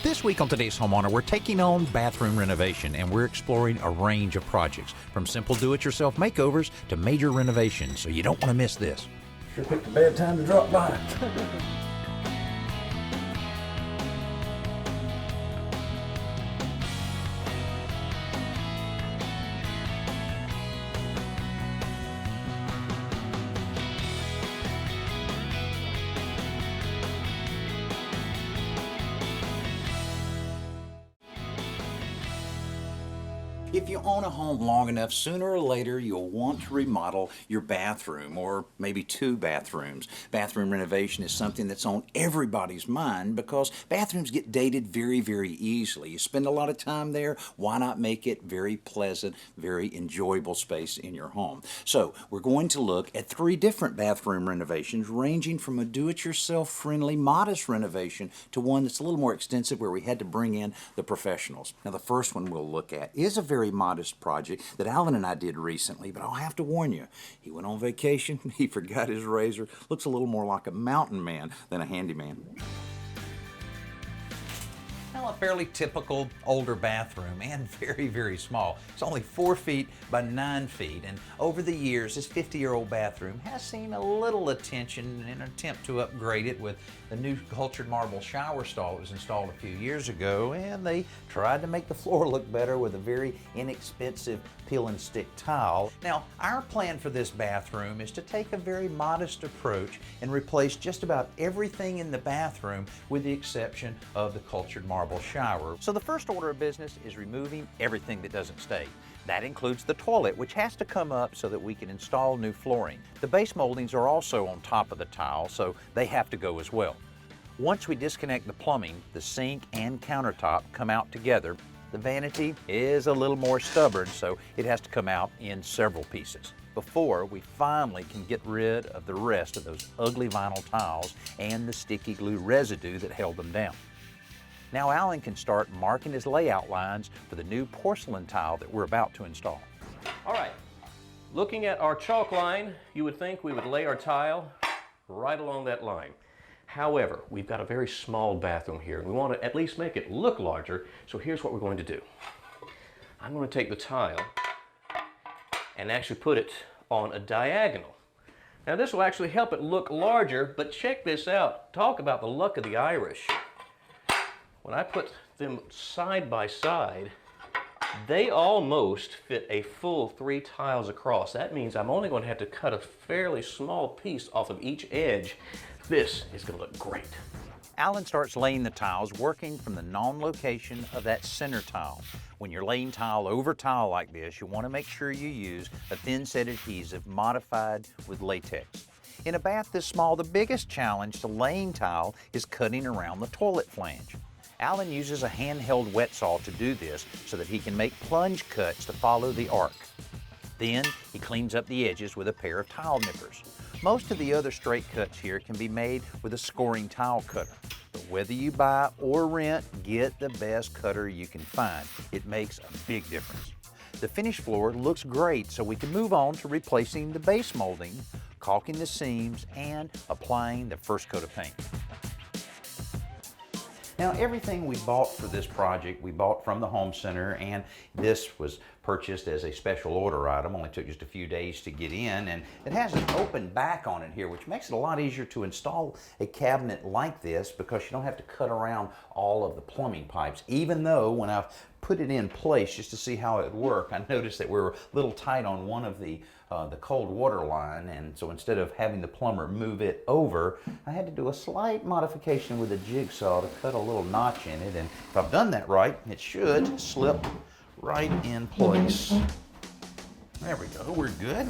This week on Today's Homeowner, we're taking on bathroom renovation, and we're exploring a range of projects, from simple do-it-yourself makeovers to major renovations, so you don't want to miss this. Sure picked a bad time to drop by. If you own a home long enough, sooner or later you'll want to remodel your bathroom, or maybe two bathrooms. Bathroom renovation is something that's on everybody's mind because bathrooms get dated very, very easily. You spend a lot of time there, why not make it very pleasant, very enjoyable space in your home? So we're going to look at 3 different bathroom renovations, ranging from a do-it-yourself friendly, modest renovation to one that's a little more extensive where we had to bring in the professionals. Now the first one we'll look at is a very modest project that Alan and I did recently, but I'll have to warn you, he went on vacation, he forgot his razor, looks a little more like a mountain man than a handyman. Now, a fairly typical older bathroom, and very, very small. It's only 4 feet by 9 feet, and over the years, this 50-year-old bathroom has seen a little attention in an attempt to upgrade it with the new cultured marble shower stall that was installed a few years ago, and they tried to make the floor look better with a very inexpensive peel and stick tile. Now, our plan for this bathroom is to take a very modest approach and replace just about everything in the bathroom with the exception of the cultured marble shower. So the first order of business is removing everything that doesn't stay. That includes the toilet, which has to come up so that we can install new flooring. The base moldings are also on top of the tile, so they have to go as well. Once we disconnect the plumbing, the sink and countertop come out together. The vanity is a little more stubborn, so it has to come out in several pieces before we finally can get rid of the rest of those ugly vinyl tiles and the sticky glue residue that held them down. Now Alan can start marking his layout lines for the new porcelain tile that we're about to install. All right, looking at our chalk line, you would think we would lay our tile right along that line. However, we've got a very small bathroom here, and we want to at least make it look larger, so here's what we're going to do. I'm going to take the tile and actually put it on a diagonal. Now this will actually help it look larger, but check this out. Talk about the luck of the Irish. When I put them side by side, they almost fit a full 3 tiles across. That means I'm only going to have to cut a fairly small piece off of each edge. This is going to look great. Alan starts laying the tiles, working from the non-location of that center tile. When you're laying tile over tile like this, you want to make sure you use a thin set adhesive modified with latex. In a bath this small, the biggest challenge to laying tile is cutting around the toilet flange. Alan uses a handheld wet saw to do this so that he can make plunge cuts to follow the arc. Then he cleans up the edges with a pair of tile nippers. Most of the other straight cuts here can be made with a scoring tile cutter. But whether you buy or rent, get the best cutter you can find. It makes a big difference. The finished floor looks great, so we can move on to replacing the base molding, caulking the seams, and applying the first coat of paint. Now, everything we bought for this project, we bought from the home center, and this was purchased as a special order item. Only took just a few days to get in, and it has an open back on it here, which makes it a lot easier to install a cabinet like this because you don't have to cut around all of the plumbing pipes. Even though when I've put it in place just to see how it would work, I noticed that we were a little tight on one of the cold water line, and so instead of having the plumber move it over, I had to do a slight modification with a jigsaw to cut a little notch in it, and if I've done that right, it should slip right in place. There we go, we're good.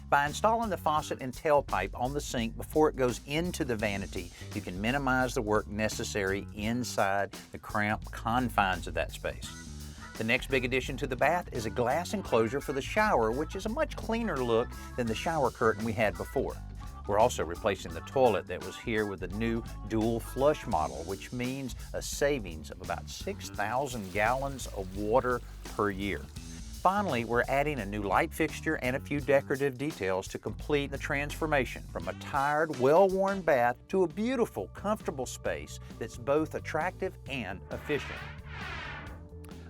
By installing the faucet and tailpipe on the sink before it goes into the vanity, you can minimize the work necessary inside the cramped confines of that space. The next big addition to the bath is a glass enclosure for the shower, which is a much cleaner look than the shower curtain we had before. We're also replacing the toilet that was here with the new dual flush model, which means a savings of about 6,000 gallons of water per year. Finally, we're adding a new light fixture and a few decorative details to complete the transformation from a tired, well-worn bath to a beautiful, comfortable space that's both attractive and efficient.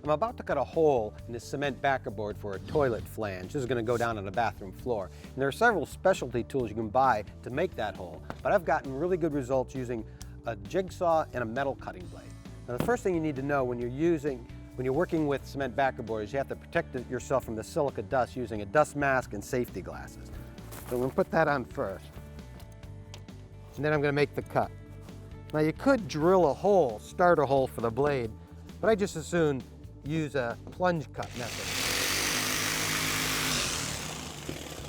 I'm about to cut a hole in the cement backer board for a toilet flange. This is going to go down on the bathroom floor. And there are several specialty tools you can buy to make that hole, but I've gotten really good results using a jigsaw and a metal cutting blade. Now, the first thing you need to know when you're working with cement backer board is you have to protect yourself from the silica dust using a dust mask and safety glasses. So I'm going to put that on first. And then I'm going to make the cut. Now you could drill a hole, start a hole for the blade, but I just as soon use a plunge cut method.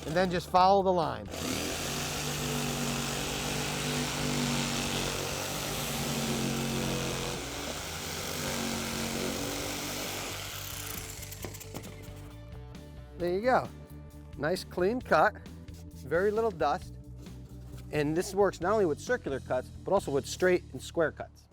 And then just follow the line. There you go. Nice clean cut, very little dust. And this works not only with circular cuts, but also with straight and square cuts.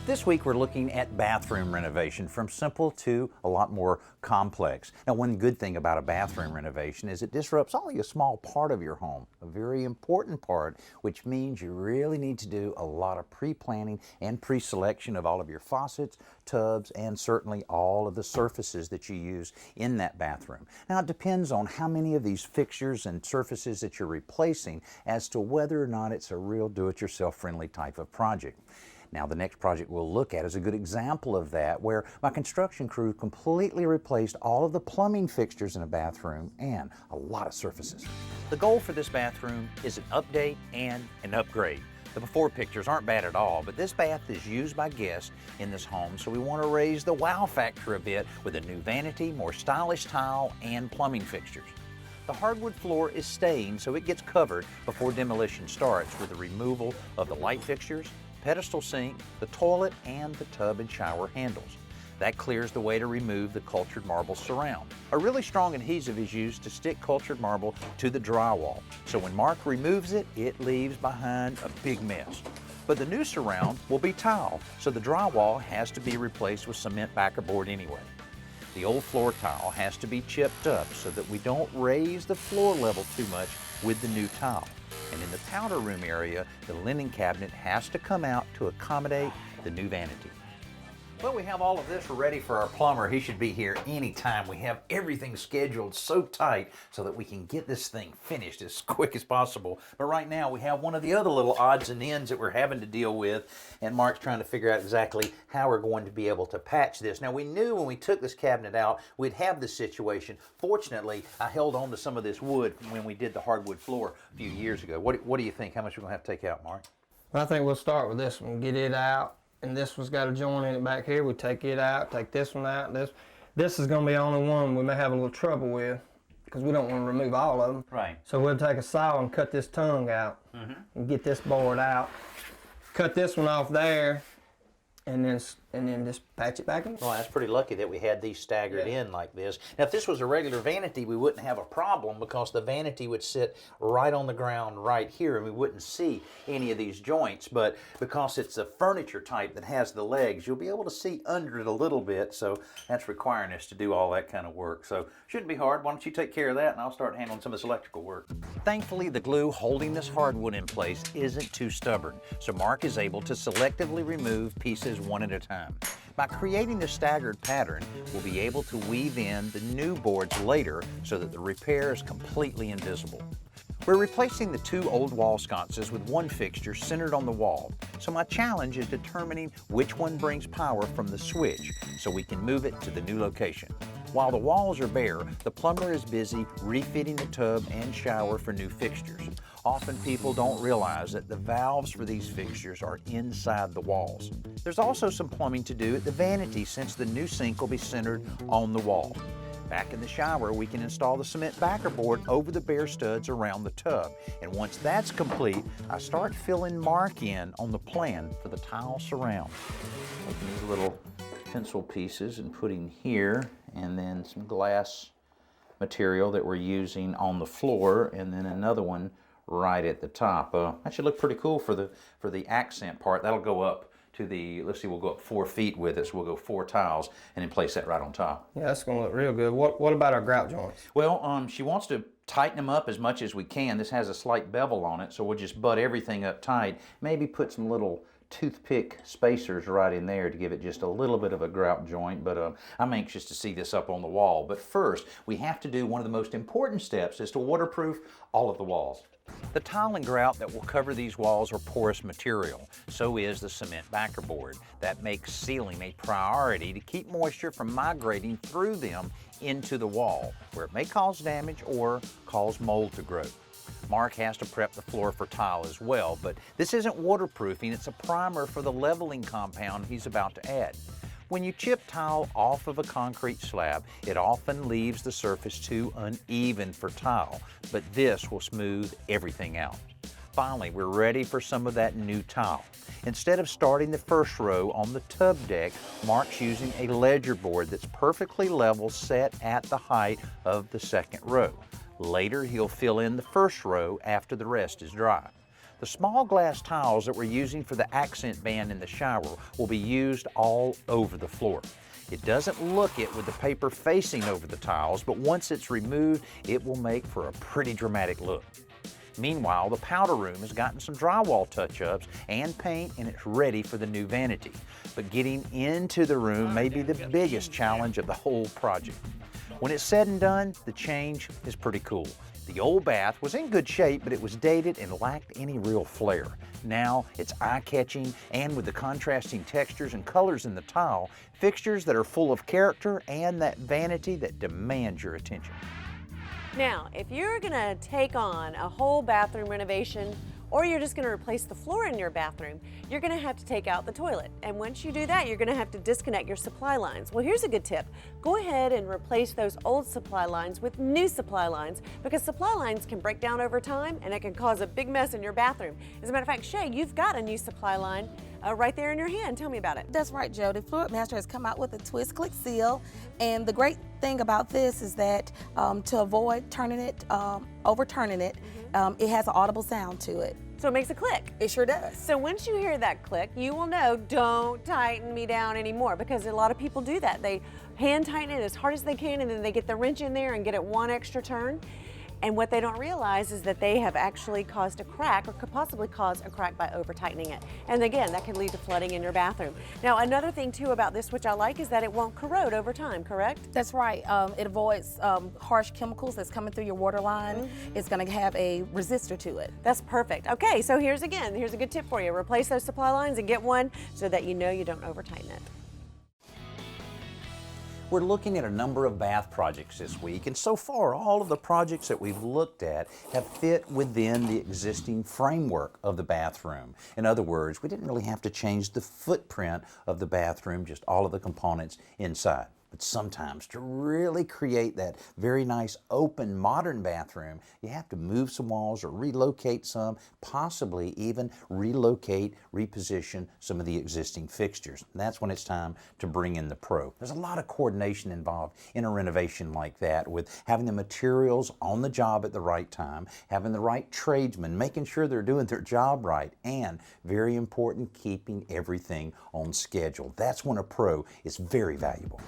This week we're looking at bathroom renovation, from simple to a lot more complex. Now, one good thing about a bathroom renovation is it disrupts only a small part of your home, a very important part, which means you really need to do a lot of pre-planning and pre-selection of all of your faucets, tubs, and certainly all of the surfaces that you use in that bathroom. Now, it depends on how many of these fixtures and surfaces that you're replacing as to whether or not it's a real do-it-yourself friendly type of project. Now, the next project we'll look at is a good example of that, where my construction crew completely replaced all of the plumbing fixtures in a bathroom and a lot of surfaces. The goal for this bathroom is an update and an upgrade. The before pictures aren't bad at all, but this bath is used by guests in this home, so we want to raise the wow factor a bit with a new vanity, more stylish tile, and plumbing fixtures. The hardwood floor is staying, so it gets covered before demolition starts with the removal of the light fixtures, pedestal sink, the toilet, and the tub and shower handles. That clears the way to remove the cultured marble surround. A really strong adhesive is used to stick cultured marble to the drywall, so when Mark removes it, it leaves behind a big mess. But the new surround will be tile, so the drywall has to be replaced with cement backer board anyway. The old floor tile has to be chipped up so that we don't raise the floor level too much with the new tile. And in the powder room area, the linen cabinet has to come out to accommodate the new vanity. Well, we have all of this ready for our plumber. He should be here anytime. We have everything scheduled so tight so that we can get this thing finished as quick as possible. But right now we have one of the other little odds and ends that we're having to deal with, and Mark's trying to figure out exactly how we're going to be able to patch this. Now, we knew when we took this cabinet out we'd have this situation. Fortunately, I held on to some of this wood when we did the hardwood floor a few years ago. What do you think? How much we're going to have to take out, Mark? I think we'll start with this one, get it out. And this one's got a joint in it back here. We take it out, take this one out. This is going to be the only one we may have a little trouble with because we don't want to remove all of them. Right. So we'll take a saw and cut this tongue out and get this board out. Cut this one off there and then just patch it back in. Well, that's pretty lucky that we had these staggered in like this. Now, if this was a regular vanity, we wouldn't have a problem because the vanity would sit right on the ground right here and we wouldn't see any of these joints. But because it's a furniture type that has the legs, you'll be able to see under it a little bit. So that's requiring us to do all that kind of work. So shouldn't be hard. Why don't you take care of that and I'll start handling some of this electrical work. Thankfully, the glue holding this hardwood in place isn't too stubborn. So Mark is able to selectively remove pieces one at a time. By creating the staggered pattern, we'll be able to weave in the new boards later so that the repair is completely invisible. We're replacing the two old wall sconces with one fixture centered on the wall. So my challenge is determining which one brings power from the switch so we can move it to the new location. While the walls are bare, the plumber is busy refitting the tub and shower for new fixtures. Often people don't realize that the valves for these fixtures are inside the walls. There's also some plumbing to do at the vanity since the new sink will be centered on the wall. Back in the shower, we can install the cement backer board over the bare studs around the tub. And once that's complete, I start filling Mark in on the plan for the tile surround. Taking these little pencil pieces and putting here, and then some glass material that we're using on the floor, and then another one right at the top. That should look pretty cool for the accent part. That'll go up to the, let's see, we'll go up 4 feet with it, so we'll go 4 tiles and then place that right on top. Yeah, that's gonna look real good. What about our grout joints? Well, she wants to tighten them up as much as we can. This has a slight bevel on it, so we'll just butt everything up tight. Maybe put some little toothpick spacers right in there to give it just a little bit of a grout joint, but I'm anxious to see this up on the wall. But first, we have to do one of the most important steps, is to waterproof all of the walls. The tile and grout that will cover these walls are porous material. So is the cement backer board. That makes sealing a priority to keep moisture from migrating through them into the wall, where it may cause damage or cause mold to grow. Mark has to prep the floor for tile as well, but this isn't waterproofing, it's a primer for the leveling compound he's about to add. When you chip tile off of a concrete slab, it often leaves the surface too uneven for tile, but this will smooth everything out. Finally, we're ready for some of that new tile. Instead of starting the first row on the tub deck, Mark's using a ledger board that's perfectly level, set at the height of the second row. Later, he'll fill in the first row after the rest is dry. The small glass tiles that we're using for the accent band in the shower will be used all over the floor. It doesn't look it with the paper facing over the tiles, but once it's removed, it will make for a pretty dramatic look. Meanwhile, the powder room has gotten some drywall touch-ups and paint, and it's ready for the new vanity. But getting into the room may be the biggest challenge of the whole project. When it's said and done, the change is pretty cool. The old bath was in good shape, but it was dated and lacked any real flair. Now it's eye-catching, and with the contrasting textures and colors in the tile, fixtures that are full of character and that vanity that demands your attention. Now, if you're gonna take on a whole bathroom renovation, or you're just gonna replace the floor in your bathroom, you're gonna have to take out the toilet. And once you do that, you're gonna have to disconnect your supply lines. Well, here's a good tip. Go ahead and replace those old supply lines with new supply lines, because supply lines can break down over time and it can cause a big mess in your bathroom. As a matter of fact, Shay, you've got a new supply line right there in your hand. Tell me about it. That's right, Jody. Fluid Master has come out with a twist click seal, and the great thing about this is that to avoid turning it, overturning it, it has an audible sound to it. So it makes a click. It sure does. So once you hear that click, you will know, don't tighten me down anymore, because a lot of people do that. They hand tighten it as hard as they can, and then they get the wrench in there and get it one extra turn. And what they don't realize is that they have actually caused a crack, or could possibly cause a crack by over tightening it. And again, that can lead to flooding in your bathroom. Now, another thing too about this, which I like, is that it won't corrode over time, correct? That's right. It avoids harsh chemicals that's coming through your water line. It's going to have a resistor to it. That's perfect. Okay, so here's a good tip for you. Replace those supply lines and get one so that you know you don't over tighten it. We're looking at a number of bath projects this week, and so far all of the projects that we've looked at have fit within the existing framework of the bathroom. In other words, we didn't really have to change the footprint of the bathroom, just all of the components inside. But sometimes to really create that very nice open modern bathroom, you have to move some walls or relocate some, possibly even relocate, reposition some of the existing fixtures. And that's when it's time to bring in the pro. There's a lot of coordination involved in a renovation like that, with having the materials on the job at the right time, having the right tradesmen, making sure they're doing their job right, and very important, keeping everything on schedule. That's when a pro is very valuable.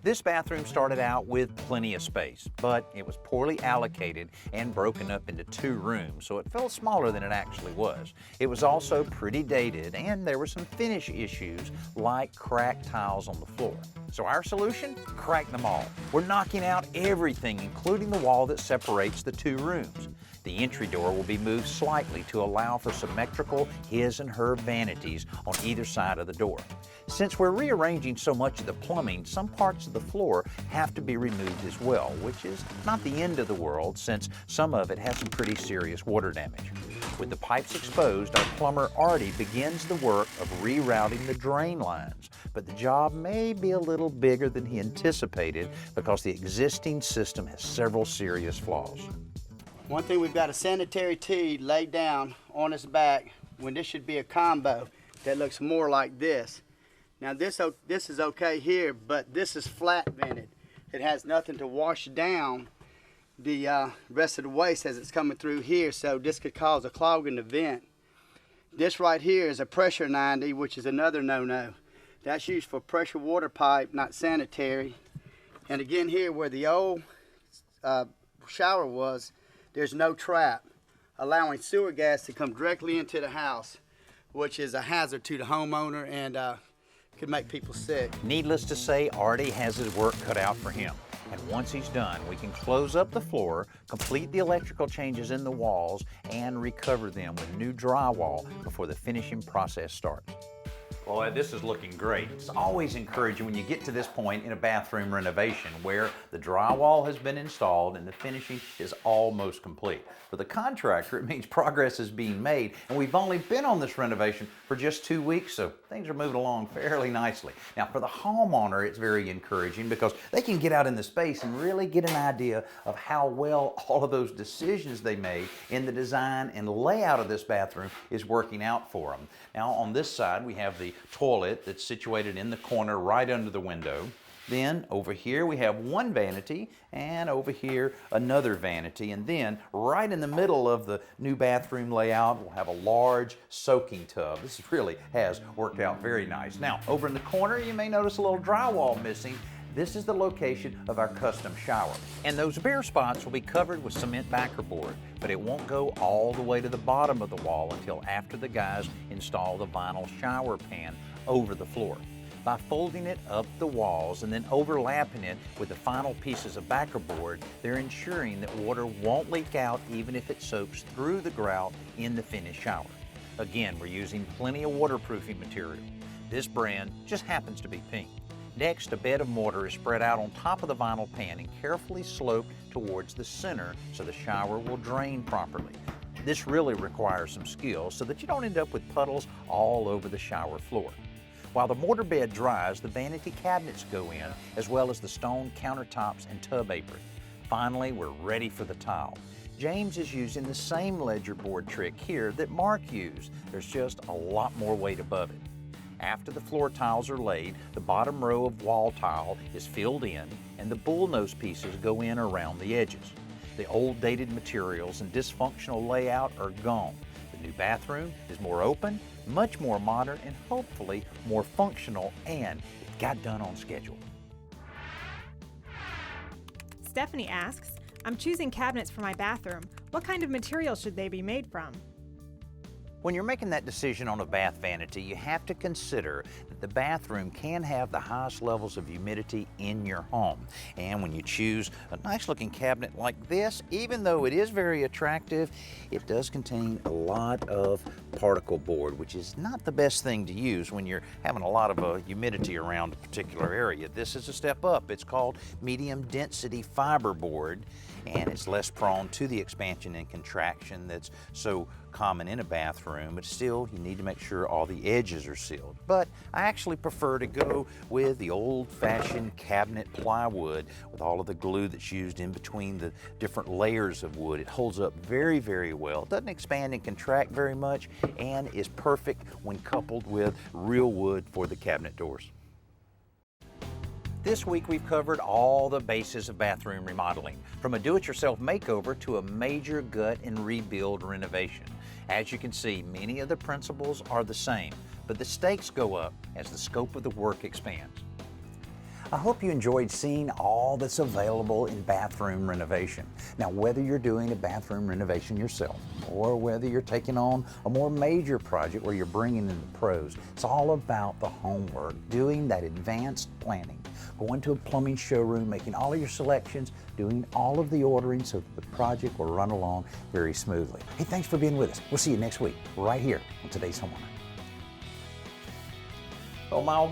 This bathroom started out with plenty of space, but it was poorly allocated and broken up into 2 rooms, so it felt smaller than it actually was. It was also pretty dated, and there were some finish issues like cracked tiles on the floor. So our solution? Crack them all. We're knocking out everything, including the wall that separates the 2 rooms. The entry door will be moved slightly to allow for symmetrical his and her vanities on either side of the door. Since we're rearranging so much of the plumbing, some parts of the floor have to be removed as well, which is not the end of the world, since some of it has some pretty serious water damage. With the pipes exposed, our plumber Artie begins the work of rerouting the drain lines, but the job may be a little bigger than he anticipated because the existing system has several serious flaws. One thing, we've got a sanitary tee laid down on its back when this should be a combo that looks more like this. Now this is okay here, but this is flat vented. It has nothing to wash down the rest of the waste as it's coming through here, so this could cause a clog in the vent. This right here is a pressure 90, which is another no-no. That's used for pressure water pipe, not sanitary. And again here where the old shower was, there's no trap, allowing sewer gas to come directly into the house, which is a hazard to the homeowner and could make people sick. Needless to say, Artie has his work cut out for him. And once he's done, we can close up the floor, complete the electrical changes in the walls, and recover them with new drywall before the finishing process starts. Boy, this is looking great. It's always encouraging when you get to this point in a bathroom renovation where the drywall has been installed and the finishing is almost complete. For the contractor, it means progress is being made, and we've only been on this renovation for just 2 weeks, so things are moving along fairly nicely. Now, for the homeowner, it's very encouraging because they can get out in the space and really get an idea of how well all of those decisions they made in the design and layout of this bathroom is working out for them. Now, on this side, we have the toilet that's situated in the corner right under the window. Then over here we have one vanity, and over here another vanity, and then right in the middle of the new bathroom layout we'll have a large soaking tub. This really has worked out very nice. Now over in the corner you may notice a little drywall missing. This is the location of our custom shower. And those bare spots will be covered with cement backer board, but it won't go all the way to the bottom of the wall until after the guys install the vinyl shower pan over the floor. By folding it up the walls and then overlapping it with the final pieces of backer board, they're ensuring that water won't leak out even if it soaks through the grout in the finished shower. Again, we're using plenty of waterproofing material. This brand just happens to be pink. Next, a bed of mortar is spread out on top of the vinyl pan and carefully sloped towards the center so the shower will drain properly. This really requires some skill so that you don't end up with puddles all over the shower floor. While the mortar bed dries, the vanity cabinets go in, as well as the stone countertops and tub apron. Finally, we're ready for the tile. James is using the same ledger board trick here that Mark used. There's just a lot more weight above it. After the floor tiles are laid, the bottom row of wall tile is filled in and the bullnose pieces go in around the edges. The old dated materials and dysfunctional layout are gone. The new bathroom is more open, much more modern, and hopefully more functional, and it got done on schedule. Stephanie asks, I'm choosing cabinets for my bathroom. What kind of material should they be made from? When you're making that decision on a bath vanity, you have to consider that the bathroom can have the highest levels of humidity in your home. And when you choose a nice looking cabinet like this, even though it is very attractive, it does contain a lot of particle board, which is not the best thing to use when you're having a lot of humidity around a particular area. This is a step up. It's called medium density fiber board, and it's less prone to the expansion and contraction that's so common in a bathroom, but still you need to make sure all the edges are sealed. But I actually prefer to go with the old-fashioned cabinet plywood with all of the glue that's used in between the different layers of wood. It holds up very, very well. It doesn't expand and contract very much and is perfect when coupled with real wood for the cabinet doors. This week we've covered all the bases of bathroom remodeling, from a do-it-yourself makeover to a major gut and rebuild renovation. As you can see, many of the principles are the same, but the stakes go up as the scope of the work expands. I hope you enjoyed seeing all that's available in bathroom renovation. Now, whether you're doing a bathroom renovation yourself or whether you're taking on a more major project where you're bringing in the pros, it's all about the homework, doing that advanced planning, going to a plumbing showroom, making all of your selections, doing all of the ordering so that the project will run along very smoothly. Hey, thanks for being with us. We'll see you next week right here on today's Homeowner. Oh, my.